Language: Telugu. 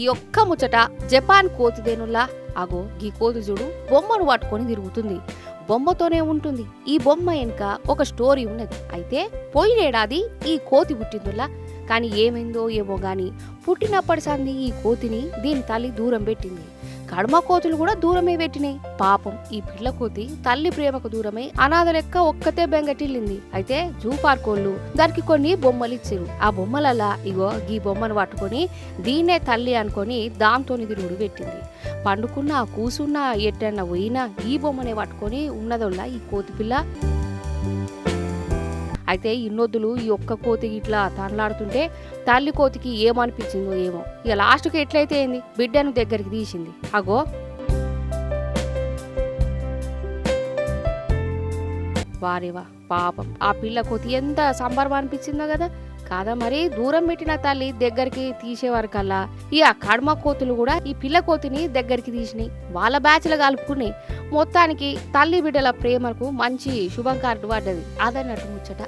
ఈ ఒక్క ముచ్చట జపాన్ కోతిదేనుల్లా అగో గీ కోతి చూడు బొమ్మను పట్టుకొని తిరుగుతుంది. బొమ్మతోనే ఉంటుంది. ఈ బొమ్మ వెనుక ఒక స్టోరీ ఉన్నది. అయితే పోయినేడాది ఈ కోతి పుట్టిందుల్లా, కానీ ఏమైందో ఏమో గాని పుట్టినప్పటి సంది ఈ కోతిని దీని తల్లి దూరం పెట్టింది. కడమ కోతులు కూడా దూరమే పెట్టినాయి. పాపం ఈ పిల్ల కోతి తల్లి ప్రేమకు దూరమై అనాథ లెక్క ఒక్కతే బెంగటిల్లింది. అయితే జూ పార్కోళ్ళు దానికి కొన్ని బొమ్మలు ఇచ్చారు. ఆ బొమ్మలల్లా ఇగో ఈ బొమ్మను పట్టుకొని దీన్నే తల్లి అనుకొని దాంతోని తిరుగుడు పెట్టింది. పండుకున్నా కూసున్నా ఎట్టన్నా పోయినా ఈ బొమ్మనే పట్టుకొని ఉన్నదోళ్ళ ఈ కోతి పిల్ల. అయితే ఇన్నొద్దులు ఈ ఒక్క కోతి ఇట్లా తనలాడుతుంటే తల్లి కోతికి ఏమనిపించిందో ఏమో, ఇక లాస్ట్కి ఎట్లయితే ఏంది బిడ్డను దగ్గరికి తీసింది. అగో వారేవా పాపం ఆ పిల్ల కోతి ఎంత సంబరం అనిపించిందో కదా. కాదా మరి దూరం పెట్టిన తల్లి దగ్గరికి తీసేవారికల్లా ఈ ఆ కడమ కోతులు కూడా ఈ పిల్ల కోతిని దగ్గరికి తీసినాయి. వాళ్ళ బ్యాచ్లు కలుపుకున్నాయి. మొత్తానికి తల్లి బిడ్డల ప్రేమకు మంచి శుభం కార్డు పడ్డది. అదన్నట్టు ముచ్చట.